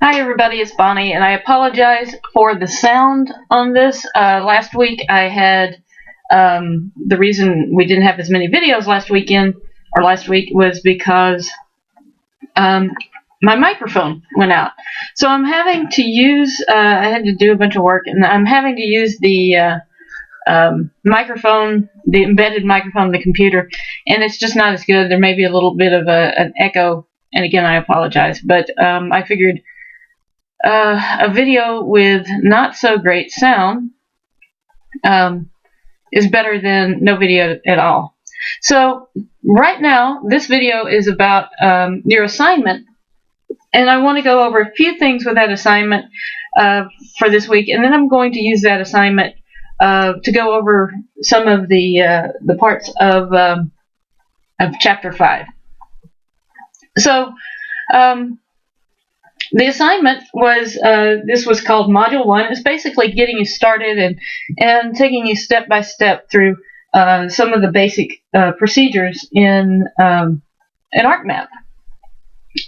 Hi everybody, it's Bonnie, and I apologize for the sound on this. Last week I had, the reason we didn't have as many videos last week was because my microphone went out. So I'm having to use, I had to do a bunch of work, and I'm having to use the microphone, the embedded microphone on the computer, and it's just not as good. There may be a little bit of an echo, and again, I apologize, but I figured a video with not so great sound is better than no video at all. So right now, this video is about your assignment, and I want to go over a few things with that assignment for this week, and then I'm going to use that assignment to go over some of the parts of Chapter 5. So the assignment was, this was called Module 1. It's basically getting you started and taking you step by step through some of the basic procedures in ArcMap.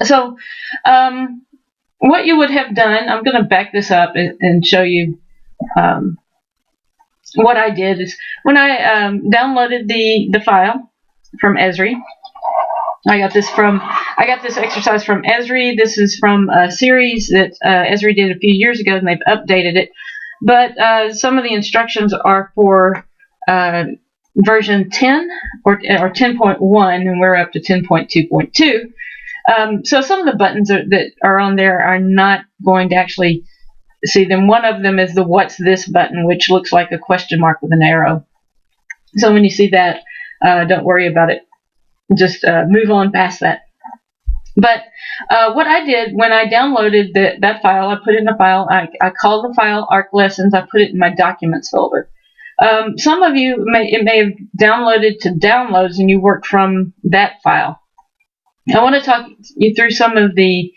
So what you would have done, I'm going to back this up and show you what I did is when I downloaded the file from Esri. I got this exercise from Esri. This is from a series that Esri did a few years ago, and they've updated it. But some of the instructions are for version 10 or 10.1, and we're up to 10.2.2. So some of the buttons that are on there are not going to actually see them. One of them is the "What's this" button, which looks like a question mark with an arrow. So when you see that, don't worry about it. Just move on past that. But what I did when I downloaded that file, I put it in a file. I called the file Arc Lessons. I put it in my Documents folder. Some of you may have downloaded to Downloads, and you work from that file. I want to talk you through some of the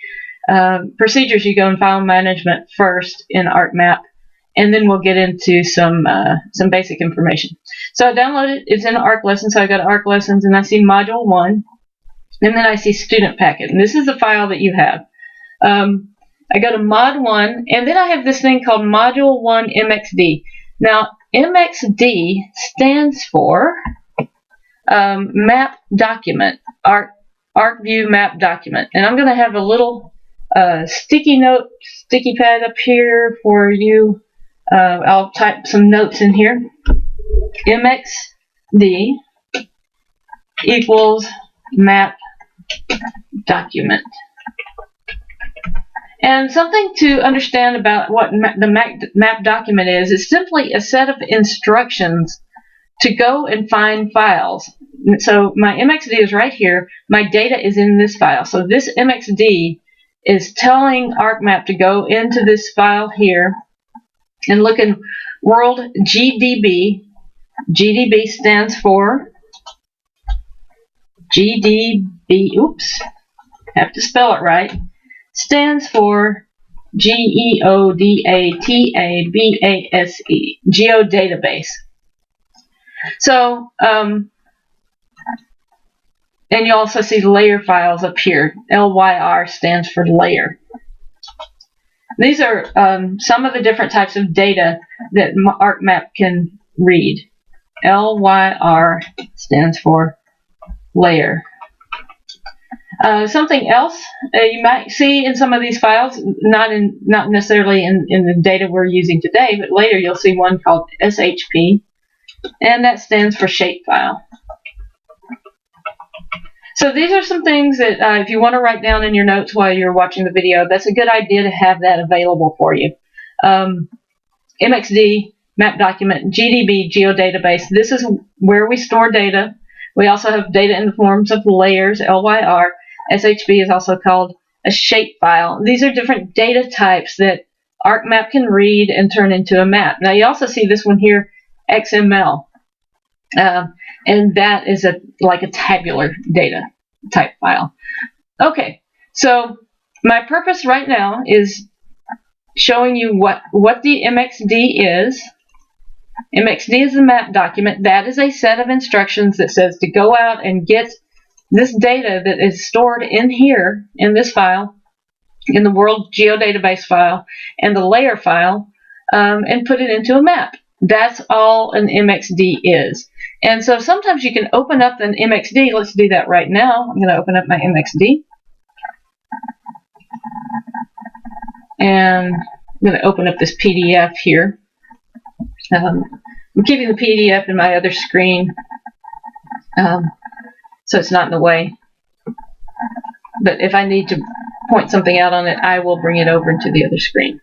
procedures you go in file management first in ArcMap, and then we'll get into some basic information. So I downloaded it. It's in Arc Lessons. So I go to Arc Lessons, and I see Module 1, and then I see Student Packet. And this is the file that you have. I go to Mod 1, and then I have this thing called Module 1 MXD. Now, MXD stands for Map Document, ArcView Map Document. And I'm going to have a little sticky pad up here for you. I'll type some notes in here. MXD equals map document. And something to understand about what the map document is, it's simply a set of instructions to go and find files. So my MXD is right here. My data is in this file. So this MXD is telling ArcMap to go into this file here and look in World GDB. GDB stands for oops, have to spell it right, stands for GEODATABASE, Geodatabase. So, and you also see layer files up here. LYR stands for layer. These are some of the different types of data that ArcMap can read. LYR stands for layer. Something else you might see in some of these files, not necessarily in the data we're using today, but later you'll see one called SHP, and that stands for shapefile. So these are some things that if you want to write down in your notes while you're watching the video, that's a good idea to have that available for you. MXD, map document, GDB, geodatabase. This is where we store data. We also have data in the forms of layers, LYR. SHP is also called a shapefile. These are different data types that ArcMap can read and turn into a map. Now you also see this one here, XML. And that is like a tabular data type file. Okay, so my purpose right now is showing you what the MXD is. MXD is the map document. That is a set of instructions that says to go out and get this data that is stored in here, in this file, in the World Geodatabase file and the layer file and put it into a map. That's all an MXD is. And so sometimes you can open up an MXD. Let's do that right now. I'm going to open up my MXD. And I'm going to open up this PDF here. I'm keeping the PDF in my other screen so it's not in the way. But if I need to point something out on it, I will bring it over into the other screen.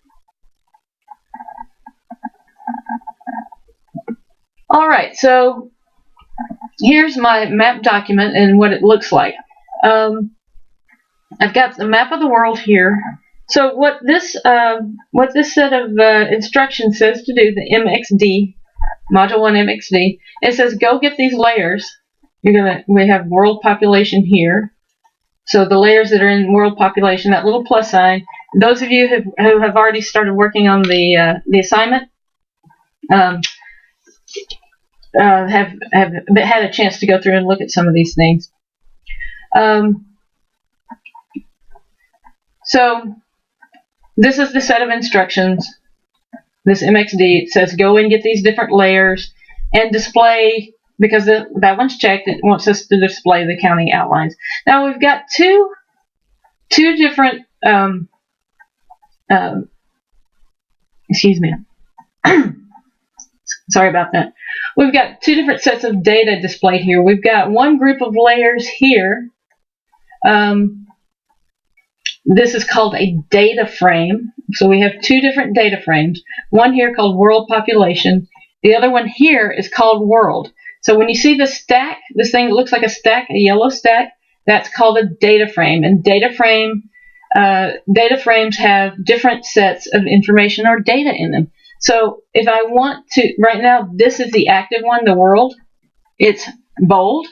All right, so here's my map document and what it looks like. I've got the map of the world here. So what this set of instructions says to do, the MXD, Module 1 MXD, it says go get these layers. We have world population here. So the layers that are in world population, that little plus sign. Those of you who have already started working on the assignment have had a chance to go through and look at some of these things. So this is the set of instructions. This MXD, it says go and get these different layers and display, because that one's checked, it wants us to display the county outlines. Now we've got two different, excuse me, sorry about that. We've got two different sets of data displayed here. We've got one group of layers here. This is called a data frame. So we have two different data frames. One here called world population. The other one here is called world. So when you see the stack, this thing that looks like a stack, a yellow stack, that's called a data frame. And data frames have different sets of information or data in them. So if I want to, right now, this is the active one, the world. It's bold.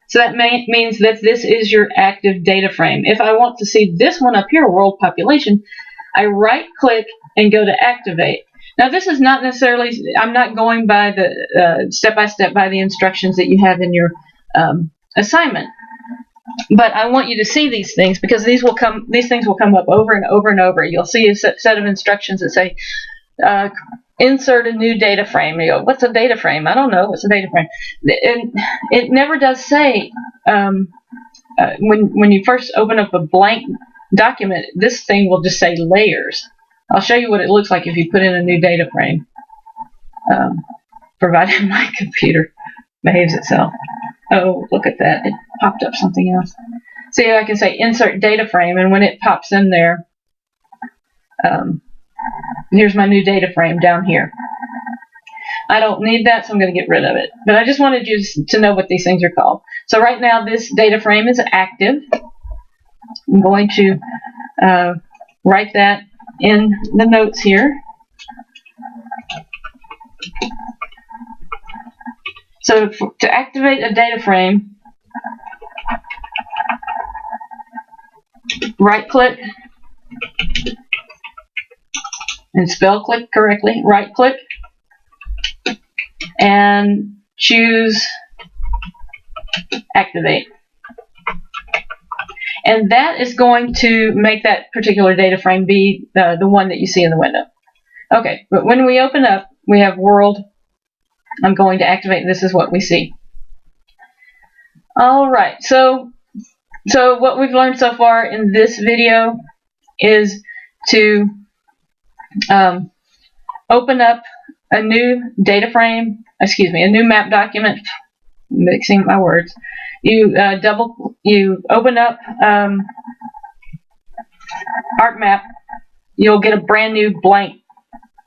So that means that this is your active data frame. If I want to see this one up here, world population, I right click and go to activate. Now this is not necessarily, I'm not going by the step-by-step by the instructions that you have in your assignment. But I want you to see these things because these things will come up over and over and over. You'll see a set of instructions that say, insert a new data frame. You go, what's a data frame? I don't know. What's a data frame? And it never does say, when you first open up a blank document, this thing will just say layers. I'll show you what it looks like if you put in a new data frame, provided my computer behaves itself. Oh, look at that. It popped up something else. See, I can say insert data frame, and when it pops in there, here's my new data frame down here. I don't need that, so I'm going to get rid of it. But I just wanted you to know what these things are called. So right now, this data frame is active. I'm going to write that in the notes here. So to activate a data frame, right-click and spell click correctly. Right-click and choose Activate. And that is going to make that particular data frame be the one that you see in the window. Okay, but when we open up, we have World. I'm going to activate, and this is what we see. All right, so what we've learned so far in this video is to open up a new data frame, a new map document, mixing my words. You open up ArcMap, you'll get a brand new blank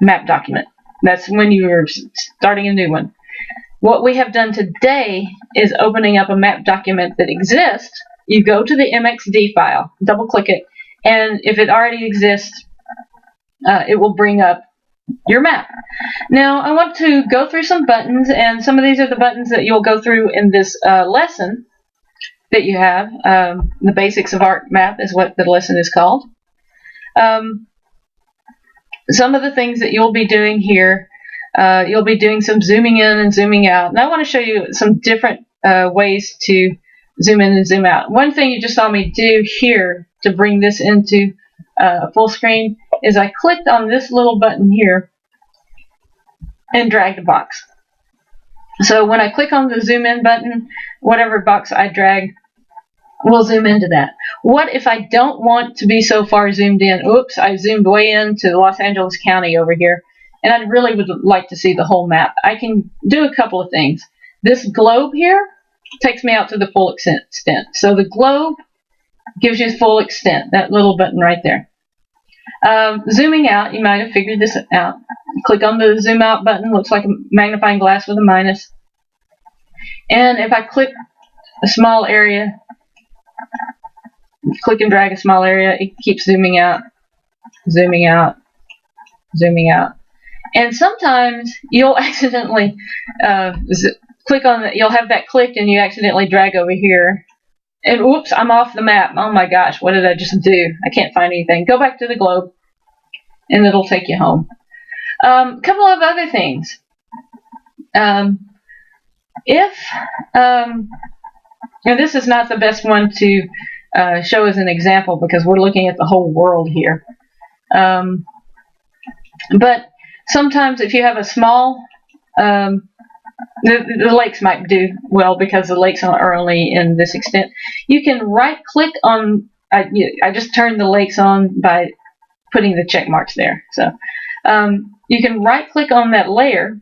map document. That's when you're starting a new one. What we have done today is opening up a map document that exists. You go to the MXD file, double click it, and if it already exists, it will bring up your map. Now I want to go through some buttons, and some of these are the buttons that you'll go through in this lesson that you have. The basics of ArcMap is what the lesson is called. Some of the things that you'll be doing here, you'll be doing some zooming in and zooming out. And I want to show you some different ways to zoom in and zoom out. One thing you just saw me do here to bring this into full screen is I clicked on this little button here and dragged a box. So when I click on the zoom in button, whatever box I drag will zoom into that. What if I don't want to be so far zoomed in? Oops, I zoomed way into Los Angeles County over here, and I really would like to see the whole map. I can do a couple of things. This globe here takes me out to the full extent. So the globe gives you full extent, that little button right there. Zooming out, you might have figured this out. Click on the zoom out button, looks like a magnifying glass with a minus. And if I click a small area, click and drag a small area, it keeps zooming out, zooming out, zooming out. And sometimes you'll accidentally click on that, you'll have that clicked and you accidentally drag over here. And whoops, I'm off the map. Oh my gosh, what did I just do? I can't find anything. Go back to the globe and it'll take you home. A couple of other things. And this is not the best one to show as an example because we're looking at the whole world here. But sometimes if you have a small, the lakes might do well because the lakes are only in this extent. You can right click on, I just turned the lakes on by putting the check marks there. So you can right click on that layer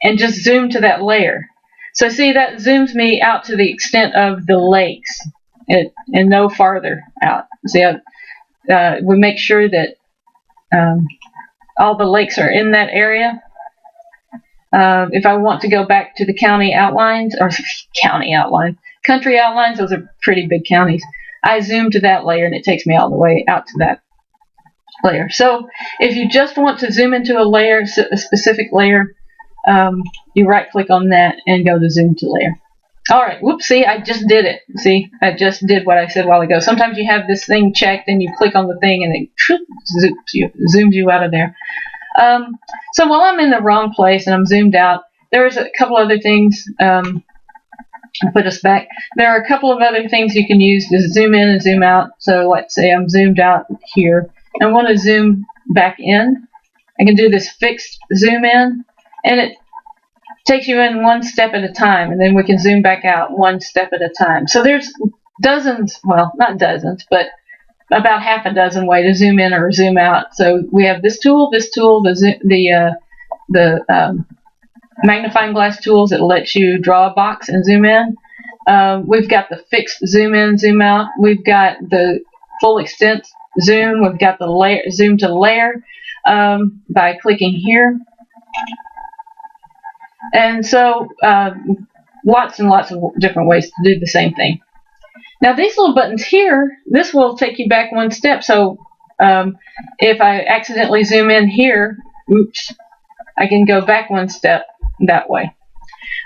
and just zoom to that layer. So see, that zooms me out to the extent of the lakes and no farther out. See, we make sure that all the lakes are in that area. If I want to go back to the county outlines, or country outlines, those are pretty big counties, I zoom to that layer and it takes me all the way out to that layer. So if you just want to zoom into a layer, a specific layer, you right click on that and go to zoom to layer. Alright, whoops, see, I just did it. See, I just did what I said a while ago. Sometimes you have this thing checked and you click on the thing and it zooms you out of there. So while I'm in the wrong place and I'm zoomed out, there's a couple other things. I'll put us back. There are a couple of other things you can use to zoom in and zoom out. So let's say I'm zoomed out here. I want to zoom back in. I can do this fixed zoom in, and it takes you in one step at a time, and then we can zoom back out one step at a time. So there's dozens, well, not dozens, but about half a dozen ways to zoom in or zoom out. So we have this tool, the magnifying glass tools that lets you draw a box and zoom in. We've got the fixed zoom in, zoom out. We've got the full extent zoom. We've got the layer, zoom to layer by clicking here. And so lots and lots of different ways to do the same thing. Now these little buttons here, this will take you back one step. So if I accidentally zoom in here, oops, I can go back one step that way.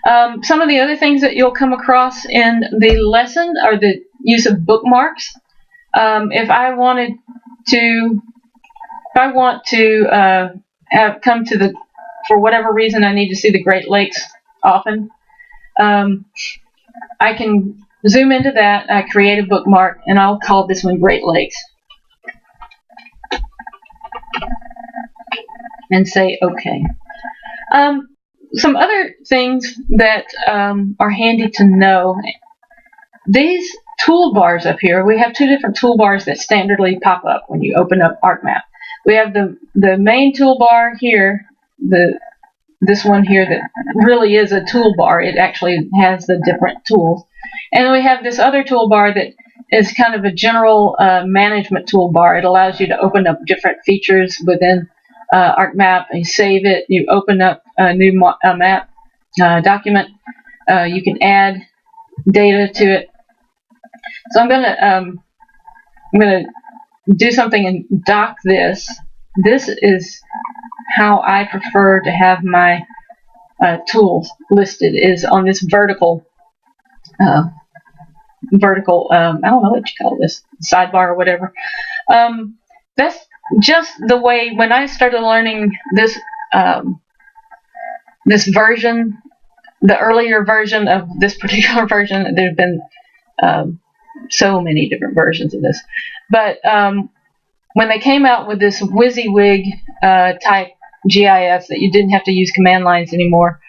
Some of the other things that you'll come across in the lesson are the use of bookmarks. If I want to come to the, for whatever reason I need to see the Great Lakes often, I can zoom into that, I create a bookmark, and I'll call this one Great Lakes. And say OK. Some other things that are handy to know. These toolbars up here, we have two different toolbars that standardly pop up when you open up ArcMap. We have the main toolbar here, this one here that really is a toolbar. It actually has the different tools. And we have this other toolbar that is kind of a general management toolbar. It allows you to open up different features within ArcMap. You save it, you open up a new map document. You can add data to it. So I'm gonna do something and dock this. This is how I prefer to have my tools listed, is on this vertical, I don't know what you call this, sidebar or whatever. That's just the way, when I started learning this, this version, the earlier version of this particular version, there have been so many different versions of this. But when they came out with this WYSIWYG type GIS that you didn't have to use command lines anymore,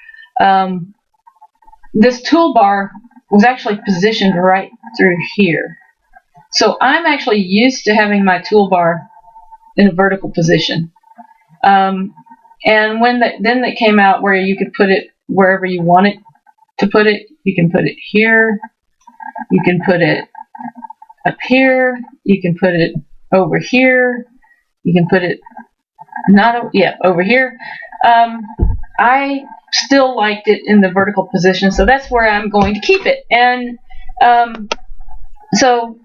this toolbar was actually positioned right through here. So I'm actually used to having my toolbar in a vertical position. And when then it came out where you could put it wherever you want it to put it. You can put it here. You can put it up here. You can put it over here. You can put it over here. I still liked it in the vertical position, so that's where I'm going to keep it. And so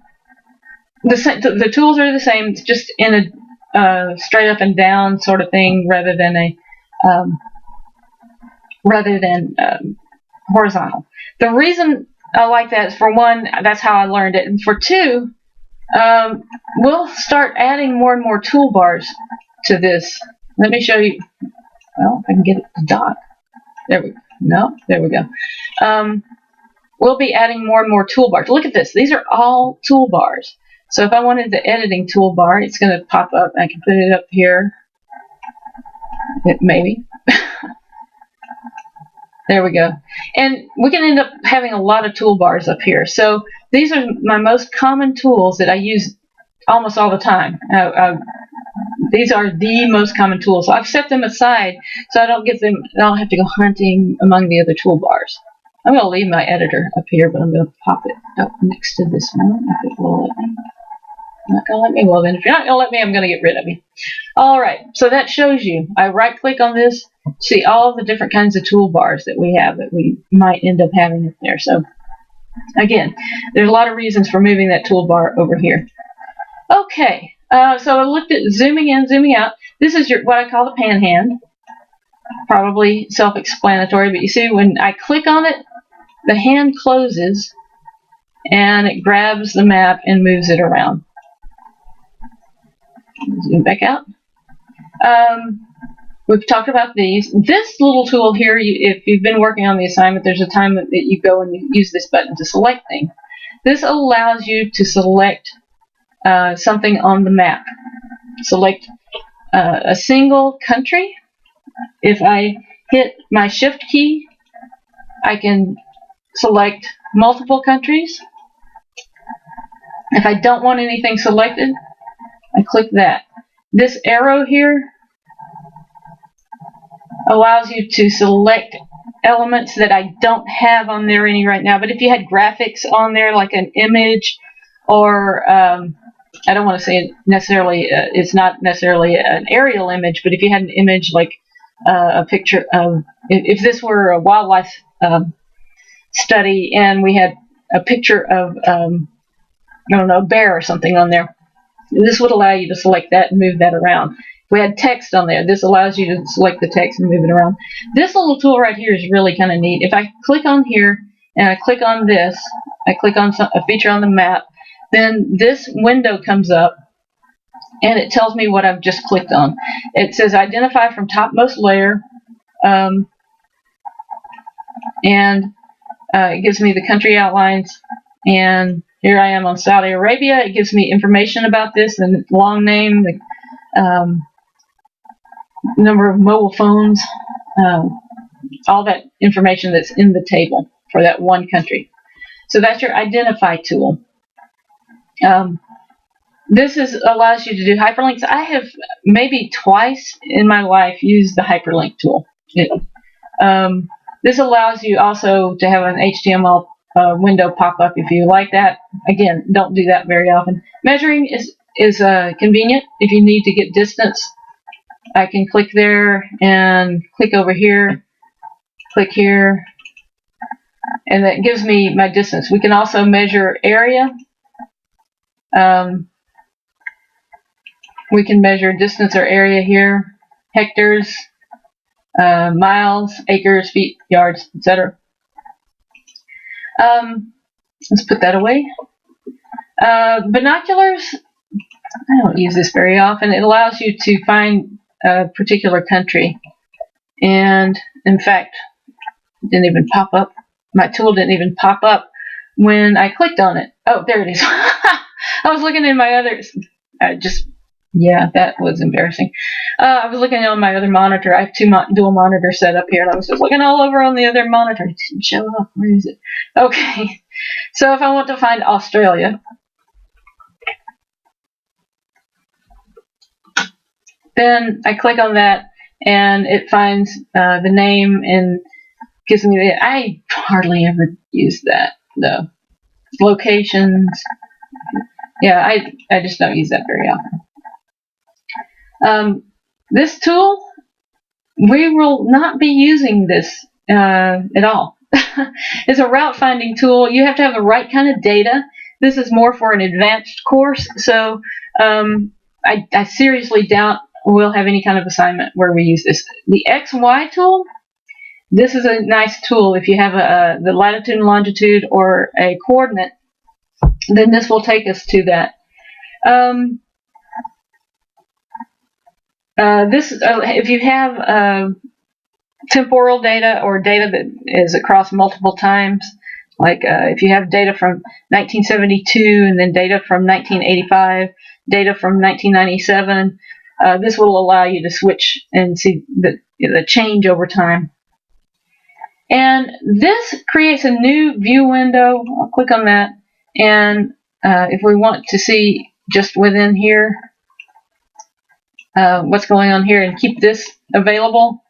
the tools are the same. It's just in a straight up and down sort of thing rather than horizontal. The reason I like that is, for one, that's how I learned it, and for two, we'll start adding more and more toolbars to this. Let me show you. Well, if I can get it to dock. There we go. No, there we go. We'll be adding more and more toolbars. Look at this. These are all toolbars. So if I wanted the editing toolbar, it's going to pop up. I can put it up here. Maybe. There we go. And we can end up having a lot of toolbars up here. So these are my most common tools that I use almost all the time. These are the most common tools. So I've set them aside so I don't have to go hunting among the other toolbars. I'm going to leave my editor up here, but I'm going to pop it up next to this one if it will let me. Not going to let me? Well, then if you're not going to let me, I'm going to get rid of you. All right, so that shows you. I right-click on this, see all the different kinds of toolbars that we have that we might end up having up there. So, again, there's a lot of reasons for moving that toolbar over here. Okay, so I looked at zooming in, zooming out. This is what I call the pan hand. Probably self-explanatory, but you see when I click on it, the hand closes, and it grabs the map and moves it around. Zoom back out. We've talked about these. This little tool here, if you've been working on the assignment, there's a time that you go and you use this button to select things. This allows you to select something on the map. Select a single country. If I hit my shift key, I can select multiple countries. If I don't want anything selected, I click that. This arrow here allows you to select elements that I don't have on there any right now. But if you had graphics on there, like an image, or I don't want to say it necessarily, it's not necessarily an aerial image, but if you had an image like a picture of, if this were a wildlife study and we had a picture of, I don't know, a bear or something on there, this would allow you to select that and move that around. If we had text on there, this allows you to select the text and move it around. This little tool right here is really kind of neat. If I click on here and I click on this, I click on a feature on the map, then this window comes up and it tells me what I've just clicked on. It says identify from topmost layer, and it gives me the country outlines, and here I am on Saudi Arabia. It gives me information about this, the long name, the number of mobile phones, all that information that's in the table for that one country. So that's your identify tool. This allows you to do hyperlinks. I have maybe twice in my life used the hyperlink tool. This allows you also to have an HTML window pop up if you like that. Again, don't do that very often. Measuring is convenient if you need to get distance. I can click there and click over here, click here, and that gives me my distance. We can also measure area. We can measure distance or area here, hectares, miles, acres, feet, yards, etc. Let's put that away. Binoculars, I don't use this very often. It allows you to find a particular country. And in fact, it didn't even pop up. My tool didn't even pop up when I clicked on it. Oh, there it is. I was looking in my others. Yeah, that was embarrassing. I was looking on my other monitor. I have two dual monitors set up here, and I was just looking all over on the other monitor. It didn't show up. Where is it? Okay. So if I want to find Australia, then I click on that, and it finds the name and gives me the. I hardly ever use that though. Locations. Yeah, I just don't use that very often. This tool, we will not be using this at all. It's a route finding tool. You have to have the right kind of data. This is more for an advanced course, so I seriously doubt we'll have any kind of assignment where we use this. The XY tool, this is a nice tool. If you have the latitude and longitude or a coordinate, then this will take us to that. If you have temporal data or data that is across multiple times, like if you have data from 1972 and then data from 1985, data from 1997, this will allow you to switch and see the change over time. And this creates a new view window. I'll click on that. And if we want to see just within here what's going on here and keep this available,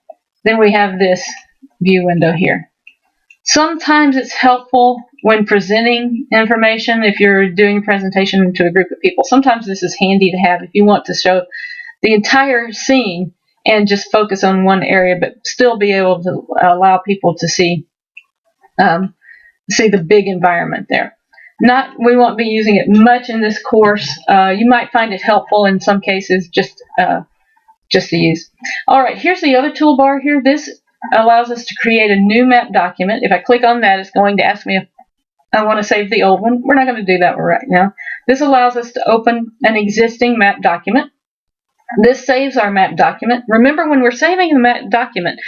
then we have this view window here. Sometimes it's helpful when presenting information if you're doing a presentation to a group of people. Sometimes this is handy to have if you want to show the entire scene and just focus on one area, but still be able to allow people to see the big environment there. We won't be using it much in this course. You might find it helpful in some cases just to use. All right, here's the other toolbar here. This allows us to create a new map document. If I click on that, it's going to ask me if I want to save the old one. We're not going to do that right now. This allows us to open an existing map document. This saves our map document. Remember, when we're saving the map document,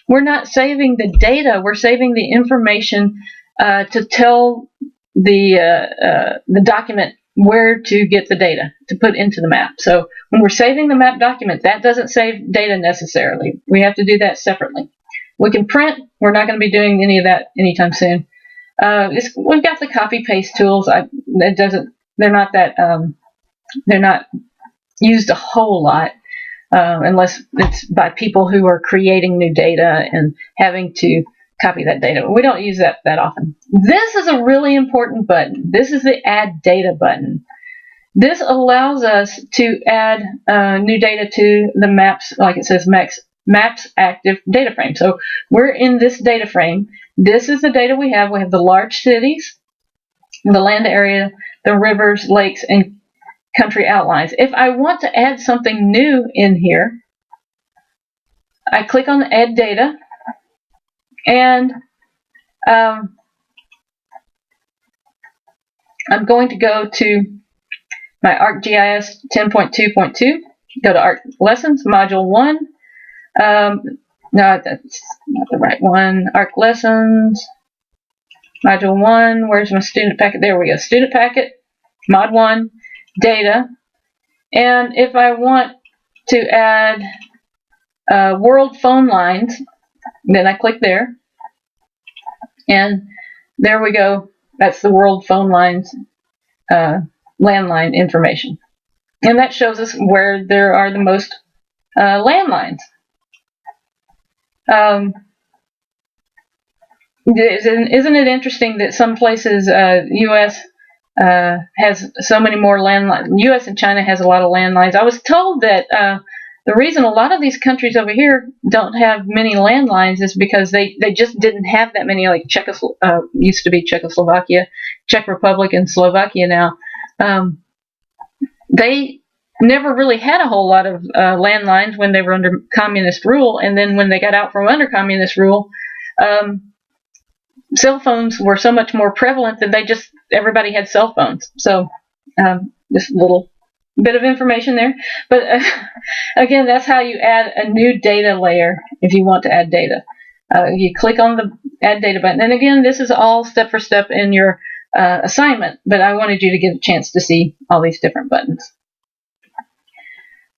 we're not saving the data. We're saving the information to tell the document where to get the data to put into the map. So when we're saving the map document, that doesn't save data necessarily. We have to do that separately. We can print. We're not going to be doing any of that anytime soon. We've got the copy paste tools. They're not used a whole lot unless it's by people who are creating new data and having to copy that data. We don't use that often. This is a really important button. This is the Add Data button. This allows us to add new data to the maps, like it says Maps Active Data Frame. So we're in this data frame. This is the data we have. We have the large cities, the land area, the rivers, lakes, and country outlines. If I want to add something new in here, I click on Add Data, and I'm going to go to my ArcGIS 10.2.2, go to Arc Lessons, Module 1. No, that's not the right one. Arc Lessons, Module 1. Where's my student packet? There we go. Student packet, Mod 1, Data. And if I want to add world phone lines, then I click there. And there we go. That's the world phone lines landline information. And that shows us where there are the most landlines. Isn't it interesting that some places, U.S. Has so many more landlines? U.S. and China has a lot of landlines. I was told that the reason a lot of these countries over here don't have many landlines is because they just didn't have that many, like used to be Czechoslovakia, Czech Republic, and Slovakia now. They never really had a whole lot of landlines when they were under communist rule, and then when they got out from under communist rule, cell phones were so much more prevalent that everybody had cell phones. So just a little bit of information there. But again, that's how you add a new data layer if you want to add data. You click on the Add Data button. And again, this is all step for step in your assignment, but I wanted you to get a chance to see all these different buttons.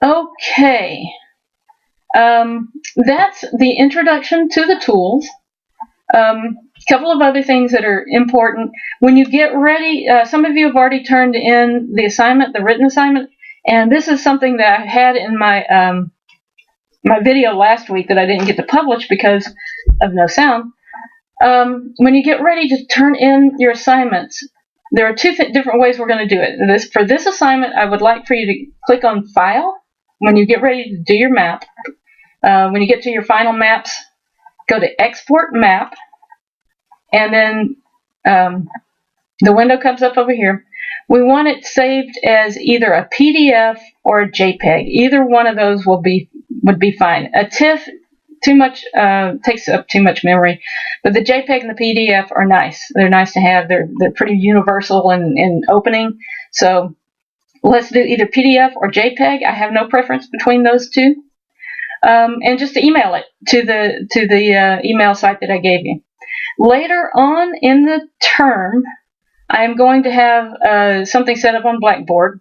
Okay, that's the introduction to the tools. A couple of other things that are important. When you get ready, some of you have already turned in the assignment, the written assignment, and this is something that I had in my my video last week that I didn't get to publish because of no sound. When you get ready to turn in your assignments, there are two different ways we're going to do it. For this assignment, I would like for you to click on File when you get ready to do your map. When you get to your final maps, go to Export Map, and then the window comes up over here. We want it saved as either a PDF or a JPEG. Either one of those would be fine. A TIFF takes up too much memory, but the JPEG and the PDF are nice. They're nice to have. They're pretty universal in opening. So let's do either PDF or JPEG. I have no preference between those two. And just to email it to the email site that I gave you. Later on in the term, I am going to have something set up on Blackboard.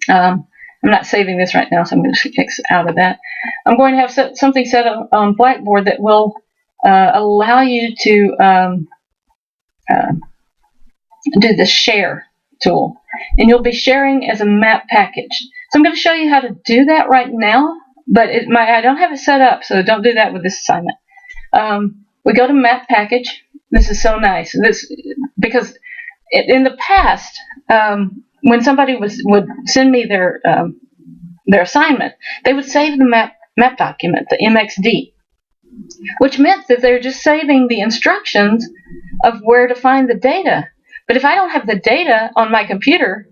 I'm not saving this right now, so I'm going to X out of that. I'm going to have something set up on Blackboard that will allow you to do the share tool. And you'll be sharing as a map package. So I'm going to show you how to do that right now, but I don't have it set up, so don't do that with this assignment. We go to map package. This is so nice. Because in the past, when somebody would send me their assignment, they would save the map document, the MXD, which meant that they're just saving the instructions of where to find the data. But if I don't have the data on my computer,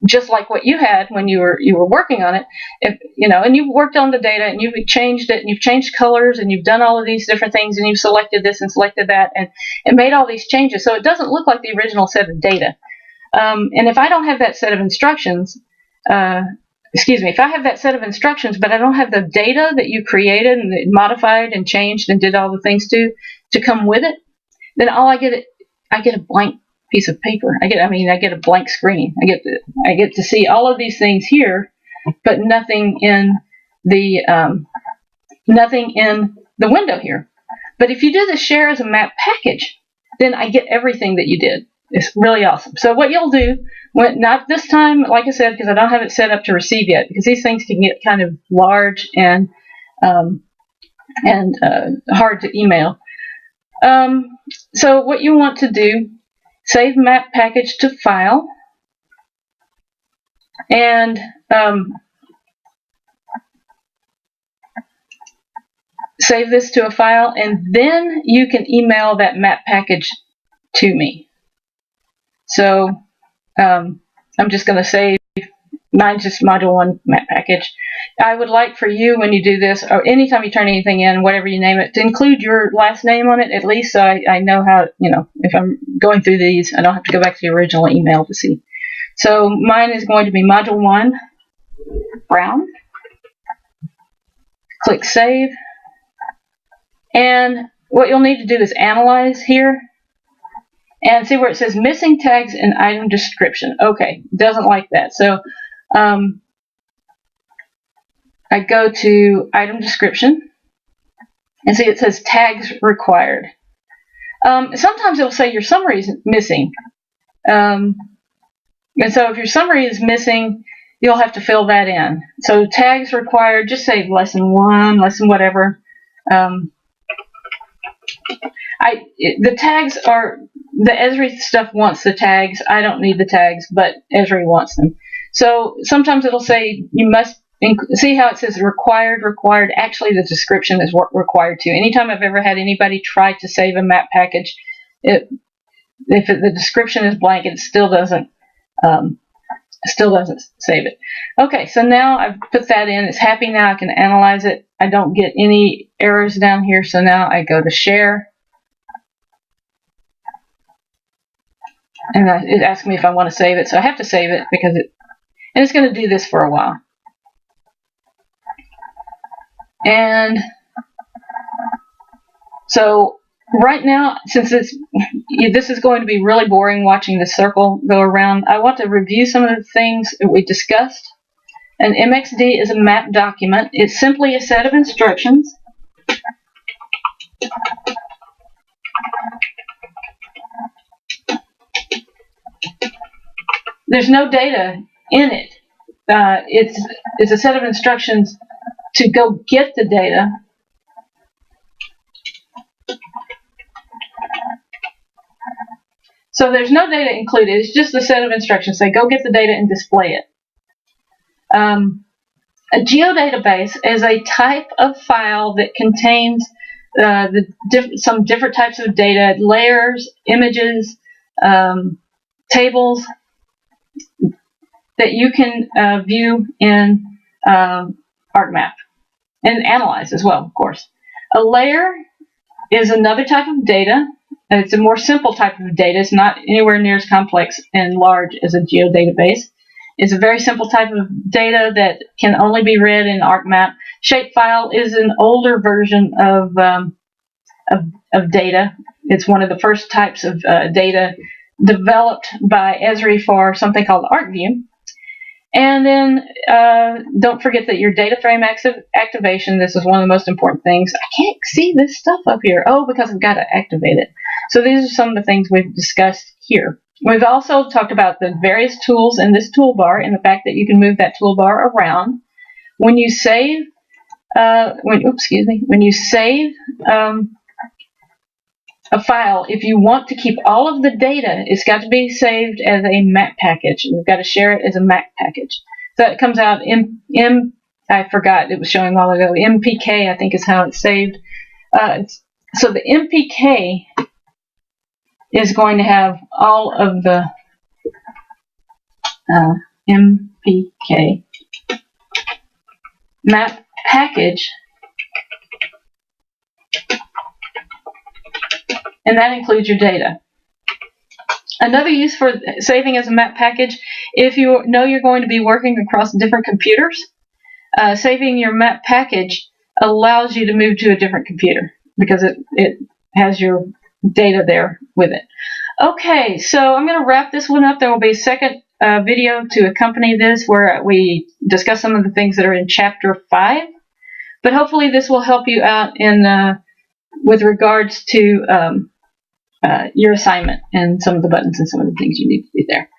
just like what you had when you were working on it, and you've worked on the data and you've changed it and you've changed colors and you've done all of these different things and you've selected this and selected that and made all these changes, so it doesn't look like the original set of data. And if I don't have that set of instructions, if I have that set of instructions, but I don't have the data that you created and modified and changed and did all the things to come with it, then I get a blank piece of paper. I get a blank screen. I get to see all of these things here, but nothing in the window here. But if you do the share as a map package, then I get everything that you did. It's really awesome. So what you'll do, not this time, like I said, because I don't have it set up to receive yet, because these things can get kind of large and hard to email. So what you want to do, save map package to file, and save this to a file, and then you can email that map package to me. So I'm just going to save, mine's just module 1 map package. I would like for you, when you do this, or anytime you turn anything in, whatever you name it, to include your last name on it at least, so I know how, if I'm going through these, I don't have to go back to the original email to see. So mine is going to be module 1, Brown. Click save. And what you'll need to do is analyze here. And see where it says missing tags and item description. Okay, doesn't like that. So I go to item description and see it says tags required. Sometimes it'll say your summary is missing. And so if your summary is missing, you'll have to fill that in. So tags required, just say lesson 1, lesson whatever. The tags are, the Esri stuff wants the tags. I don't need the tags, but Esri wants them. So sometimes it'll say you must see how it says required. Actually, the description is required too. Anytime I've ever had anybody try to save a map package, if the description is blank, it still doesn't save it. Okay, so now I've put that in. It's happy now. I can analyze it. I don't get any errors down here. So now I go to share. And it asks me if I want to save it, so I have to save it because it's going to do this for a while. And so right now, since this is going to be really boring watching the circle go around, I want to review some of the things that we discussed An MXD is a map document. It's simply a set of instructions there's no data in it. It's a set of instructions to go get the data. So there's no data included. It's just a set of instructions. Say go get the data and display it. A geodatabase is a type of file that contains some different types of data, layers, images, tables that you can view in ArcMap and analyze as well, of course. A layer is another type of data. It's a more simple type of data. It's not anywhere near as complex and large as a geodatabase. It's a very simple type of data that can only be read in ArcMap. Shapefile is an older version of data. It's one of the first types of data developed by Esri for something called ArcView. And then don't forget that your data frame activation, this is one of the most important things. I can't see this stuff up here. Oh, because I've got to activate it. So these are some of the things we've discussed here. We've also talked about the various tools in this toolbar and the fact that you can move that toolbar around. When you save, when you save a file, if you want to keep all of the data, it's got to be saved as a map package. We've got to share it as a map package. So it comes out I forgot, it was showing a while ago. MPK, I think, is how it's saved. So the MPK is going to have all of the MPK map package, and that includes your data. Another use for saving as a map package, if you know you're going to be working across different computers, saving your map package allows you to move to a different computer because it has your data there with it. Okay, so I'm going to wrap this one up. There will be a second video to accompany this where we discuss some of the things that are in Chapter 5. But hopefully this will help you out in with regards to your assignment and some of the buttons and some of the things you need to do there.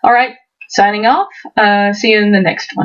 All right, signing off. See you in the next one.